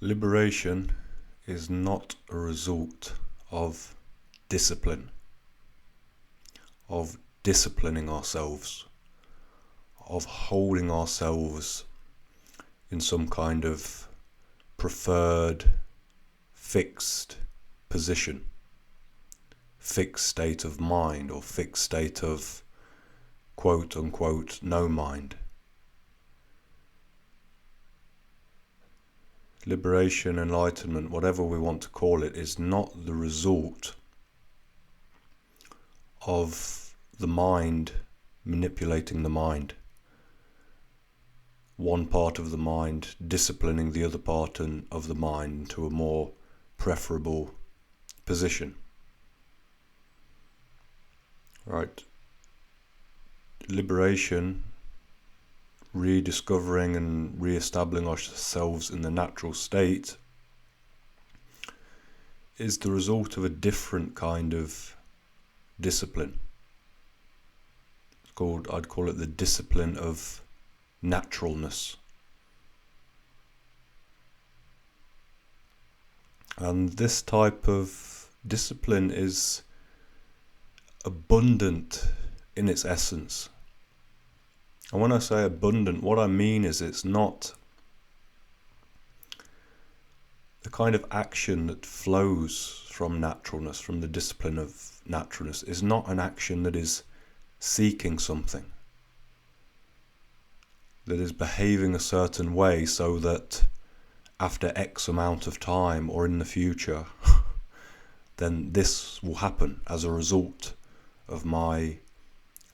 Liberation is not a result of discipline, of disciplining ourselves, of holding ourselves in some kind of preferred, fixed position, fixed state of mind, or fixed state of quote unquote no mind. Liberation, enlightenment, whatever we want to call it, is not the result of the mind manipulating the mind. One part of the mind disciplining the other part of the mind to a more preferable position. Right? Liberation, rediscovering and re-establishing ourselves in the natural state, is the result of a different kind of discipline. I'd call it the discipline of naturalness. And this type of discipline is abundant in its essence. And when I say abundant, what I mean is it's not the kind of action that flows from naturalness, from the discipline of naturalness, is not an action that is seeking something, that is behaving a certain way so that after X amount of time or in the future, then this will happen as a result of my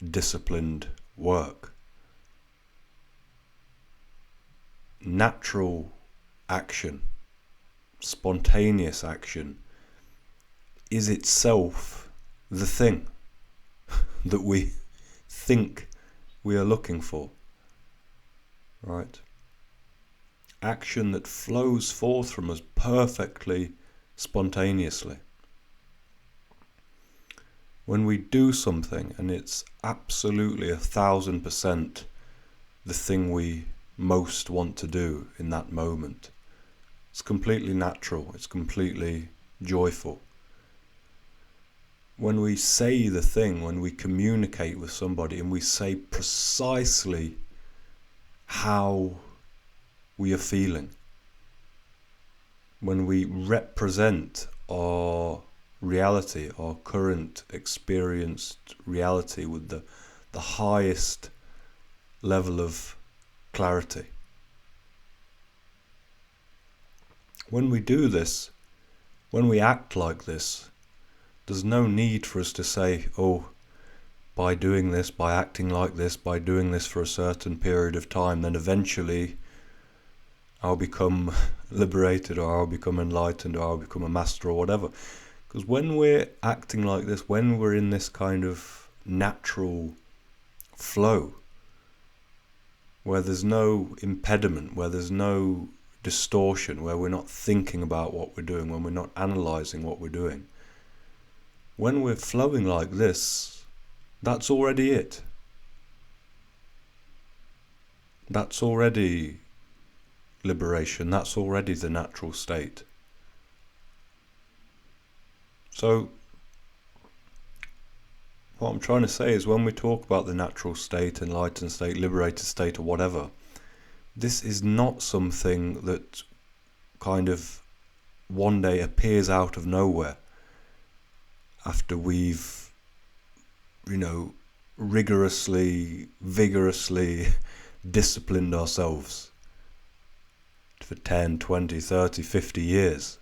disciplined work. Natural action, spontaneous action, is itself the thing that we think we are looking for. Right? Action that flows forth from us perfectly spontaneously. When we do something and it's absolutely 1,000% the thing we most want to do in that moment, it's completely natural, it's completely joyful. When we say the thing, when we communicate with somebody and we say precisely how we are feeling, when we represent our reality, our current experienced reality with the highest level of clarity. When we do this, when we act like this, there's no need for us to say, oh, by doing this, by acting like this, by doing this for a certain period of time, then eventually I'll become liberated, or I'll become enlightened, or I'll become a master, or whatever. Because when we're acting like this, when we're in this kind of natural flow, where there's no impediment, where there's no distortion, where we're not thinking about what we're doing, when we're not analysing what we're doing, when we're flowing like this, that's already it. That's already liberation, that's already the natural state. So, what I'm trying to say is, when we talk about the natural state, enlightened state, liberated state, or whatever, this is not something that kind of one day appears out of nowhere after we've, rigorously, vigorously disciplined ourselves for 10, 20, 30, 50 years.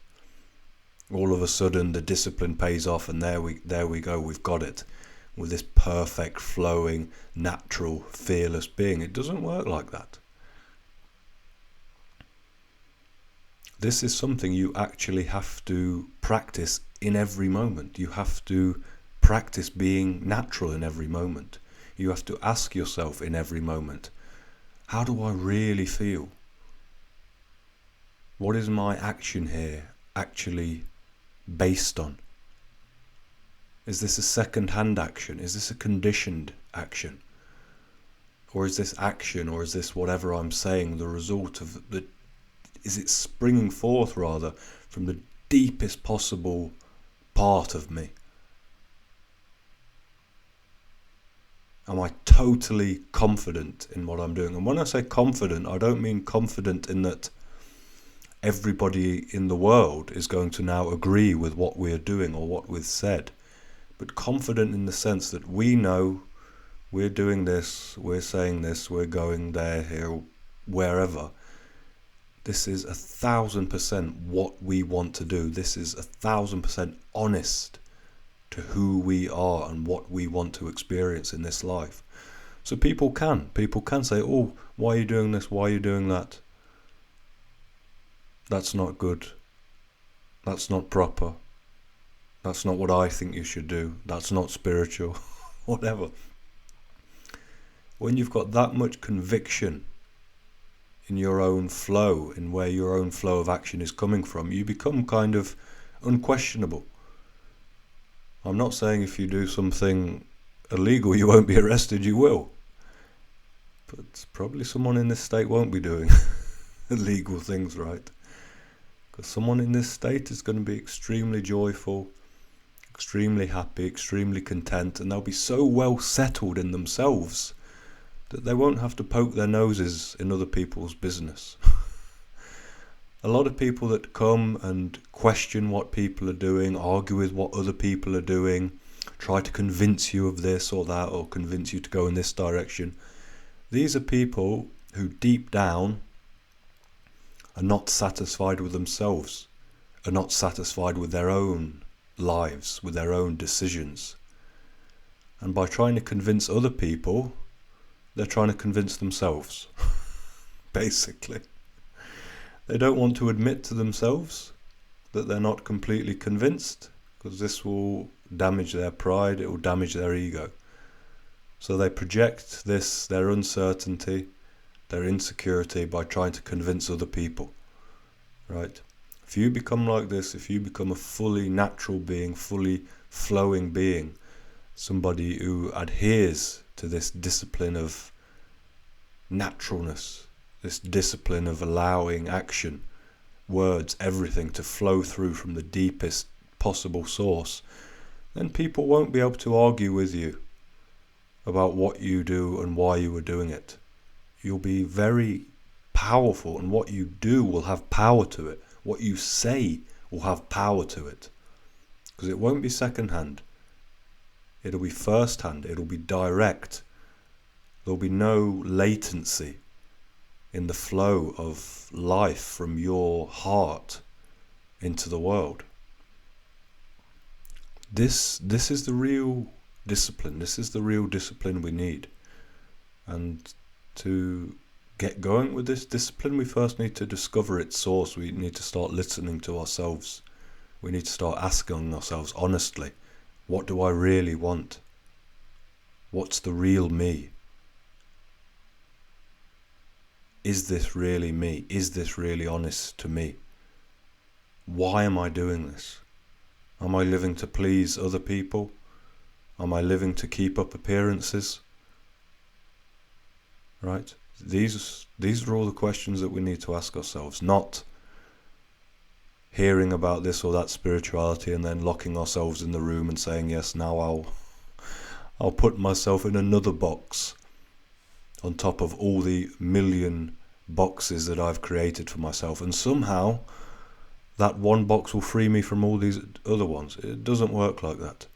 All of a sudden the discipline pays off, and there we go, we've got it, with this perfect, flowing, natural, fearless being. It doesn't work like that. This is something you actually have to practice in every moment. You have to practice being natural in every moment. You have to ask yourself in every moment, how do I really feel? What is my action here actually based on? Is this a second-hand action? Is this a conditioned action? Or is this action, or is this whatever I'm saying, the result of the is it springing forth rather from the deepest possible part of me? Am I totally confident in what I'm doing? And when I say confident, I don't mean confident in that everybody in the world is going to now agree with what we're doing or what we've said, but confident in the sense that we know we're doing this, we're saying this, we're going there, here, wherever. This is 1,000% what we want to do. This is 1,000% honest to who we are and what we want to experience in this life. So people can say, oh, why are you doing this? Why are you doing that? That's not good. That's not proper. That's not what I think you should do. That's not spiritual. Whatever. When you've got that much conviction in your own flow, in where your own flow of action is coming from, you become kind of unquestionable. I'm not saying if you do something illegal you won't be arrested, you will. But probably someone in this state won't be doing illegal things, right? Because someone in this state is going to be extremely joyful, extremely happy, extremely content, and they'll be so well settled in themselves that they won't have to poke their noses in other people's business. A lot of people that come and question what people are doing, argue with what other people are doing, try to convince you of this or that, or convince you to go in this direction. These are people who deep down are not satisfied with themselves, are not satisfied with their own lives, with their own decisions. And by trying to convince other people, they're trying to convince themselves, basically. They don't want to admit to themselves that they're not completely convinced, because this will damage their pride, it will damage their ego. So they project this, their uncertainty, their insecurity, by trying to convince other people, right? If you become like this, if you become a fully natural being, fully flowing being, somebody who adheres to this discipline of naturalness, this discipline of allowing action, words, everything to flow through from the deepest possible source, then people won't be able to argue with you about what you do and why you are doing it. You'll be very powerful, and what you do will have power to it. What you say will have power to it, because it won't be second-hand. It'll be first-hand. It'll be direct. There'll be no latency in the flow of life from your heart into the world. This is the real discipline. This is the real discipline we need. And to get going with this discipline, we first need to discover its source. We need to start listening to ourselves. We need to start asking ourselves honestly, what do I really want? What's the real me? Is this really me? Is this really honest to me? Why am I doing this? Am I living to please other people? Am I living to keep up appearances? Right? These are all the questions that we need to ask ourselves, not hearing about this or that spirituality and then locking ourselves in the room and saying, yes, now I'll put myself in another box on top of all the million boxes that I've created for myself, and somehow that one box will free me from all these other ones. It doesn't work like that.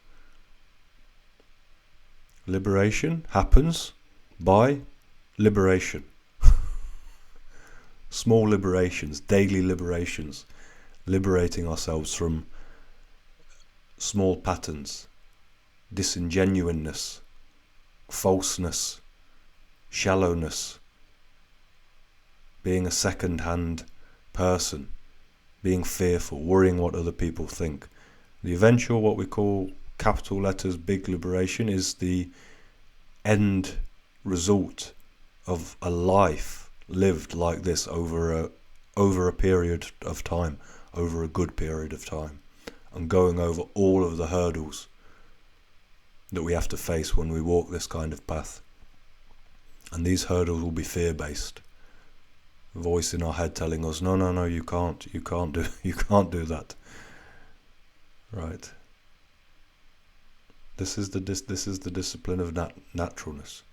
Liberation happens by liberation. Small liberations, daily liberations, liberating ourselves from small patterns, disingenuineness, falseness, shallowness, being a second-hand person, being fearful, worrying what other people think. The eventual, what we call capital letters big liberation, is the end result of a life lived like this over a period of time, over a good period of time, and going over all of the hurdles that we have to face when we walk this kind of path. And these hurdles will be fear-based. voice in our head telling us, no, you can't do that. Right? This is the discipline of naturalness.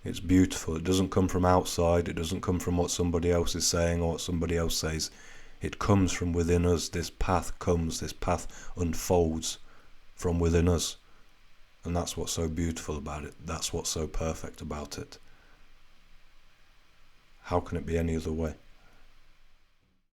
It's beautiful. It doesn't come from outside. It doesn't come from what somebody else is saying or what somebody else says. It comes from within us. This path unfolds from within us. And that's what's so beautiful about it. That's what's so perfect about it. How can it be any other way?